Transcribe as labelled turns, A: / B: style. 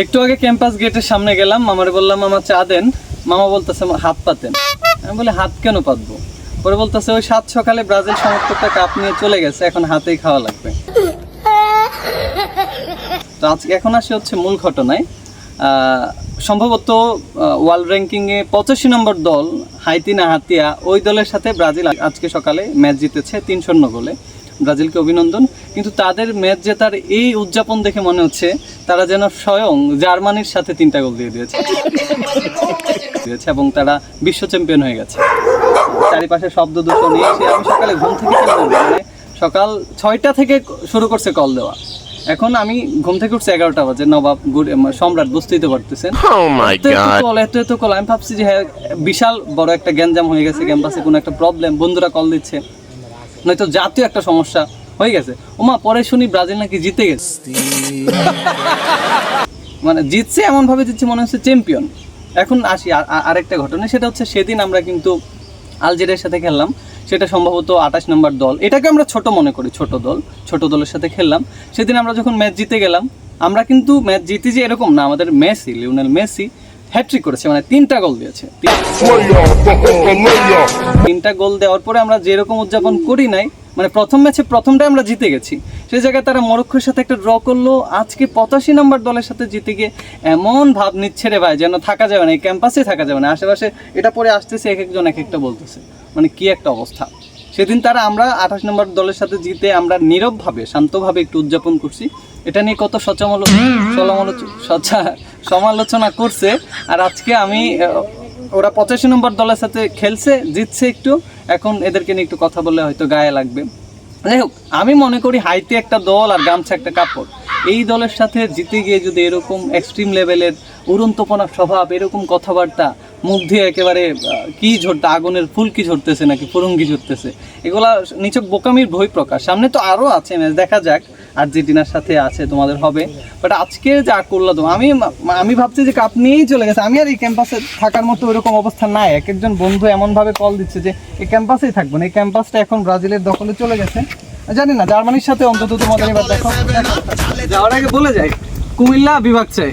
A: একটু আগে ক্যাম্পাস গেটের সামনে গেলাম, মামারে বললাম মামা চা দেন। মামা বলতেছে হাত পাতেন। আমি বলি হাত কেন পাতবো? পরে বলতেছে ওই 7 সকালে ব্রাজিল সমর্থকটা কাপ নিয়ে চলে গেছে, এখন হাতেই খাওয়া লাগবে। তো আজকে এখন আসে হচ্ছে মূল ঘটনায়। সম্ভবত ওয়ার্ল্ড র্যাঙ্কিংয়ে 85 নম্বর দল হাইতি না হাতিয়া, ওই দলের সাথে ব্রাজিল আজকে সকালে ম্যাচ জিতেছে 3-0 গোলে। ব্রাজিলকে অভিনন্দন। কিন্তু তাদের ম্যাচ জেতার এই উদযাপন দেখে মনে হচ্ছে তারা যেন স্বয়ং জার্মানির সাথে 3টা গোল দিয়ে দিয়েছে এবং তারা বিশ্ব চ্যাম্পিয়ন হয়ে গেছে। চারিপাশে শব্দ দূষণ নিয়ে আমি সকালে ঘুম থেকে মানে সকাল 6টা থেকে শুরু করছে কল দেওয়া। এখন আমি ঘুম থেকে উঠছি 11টা বাজে। নবাব সম্রাট, বুঝতেই তো পারতেছেন, এত কল। আমি ভাবছি যে হ্যাঁ বিশাল বড় একটা গ্যাঞ্জাম হয়ে গেছে ক্যাম্পাসে, কোনো একটা প্রবলেম, বন্ধুরা কল দিচ্ছে, নয়তো জাতীয় একটা সমস্যা হয়ে গেছে। ওমা পরে শুনি ব্রাজিল নাকি জিতে গেছে। মানে জিতছে এমন ভাবে জিতছে মনে হচ্ছে চ্যাম্পিয়ন। এখন আসি আরেকটা ঘটনা, সেটা হচ্ছে সেদিন আমরা কিন্তু আলজেরিয়ার সাথে খেললাম। সেটা সম্ভবত 28 নম্বর দল, এটাকে আমরা ছোট মনে করি, ছোট দলের সাথে খেললাম। সেদিন আমরা যখন ম্যাচ জিতে গেলাম, আমরা কিন্তু ম্যাচ জিতে যে এরকম না, আমাদের লিওনেল মেসি হ্যাট্রিক করেছে, মানে 3টা গোল দিয়েছে। 3টা গোল দেওয়ার পরে আমরা যেরকম উদযাপন করি নাই, মানে প্রথম ম্যাচে প্রথমটা আমরা জিতে গেছি, সেই জায়গায় তারা মরক্কোর সাথে একটা ড্র করলো। আজকে 85 নম্বর দলের সাথে জিতে গিয়ে এমন ভাব নিচ্ছে রে ভাই, যেন থাকা যাবে না, এই ক্যাম্পাসে থাকা যাবে না। আশেপাশে এটা পরে আসতেছে, এক একজন এক একটা বলতেছে, মানে কি একটা অবস্থা। সেদিন আমরা 28 নম্বর দলের সাথে জিতে আমরা নীরবভাবে শান্তভাবে একটু উদযাপন করছি। এটা নিয়ে কত সমালোচনা করছে। আর আজকে আমি ওরা 85 নম্বর দলের সাথে খেলছে, জিতছে একটু, এখন এদেরকে নিয়ে একটু কথা বললে হয়তো গায়ে লাগবে। যাই হোক, আমি মনে করি হাইতে একটা দল আর গামছা একটা কাপড়, এই দলের সাথে জিতে গিয়ে যদি এরকম এক্সট্রিম লেভেলের উড়ন্তপনা স্বভাব, এরকম কথাবার্তা, মুখ দিয়ে একেবারে কি ঝরতে, আগুনের ফুল কি ঝরতেছে নাকি ফুরঙ্গি ঝরতেছে, এগুলা নিছক বোকামির বহিঃপ্রকাশ। সামনে তো আরও আছে ম্যাচ, দেখা যাক। আর্জেন্টিনার সাথে আছে, তোমাদের হবে। বাট আজকে যা করলো তো, আমি ভাবছি যে কাপ নিয়েই চলে গেছে। আমি আর এই ক্যাম্পাসে থাকার মতো ওইরকম অবস্থা নাই। এক একজন বন্ধু এমনভাবে কল দিচ্ছে যে এই ক্যাম্পাসেই থাকবো না, এই ক্যাম্পাসটা এখন ব্রাজিলের দখলে চলে গেছে। জানি না, জার্মানির সাথে অন্তত তোমাদের এবার দেখো, যাওয়ার আগে বলে যাই কুমিল্লা বিভাগ চাই।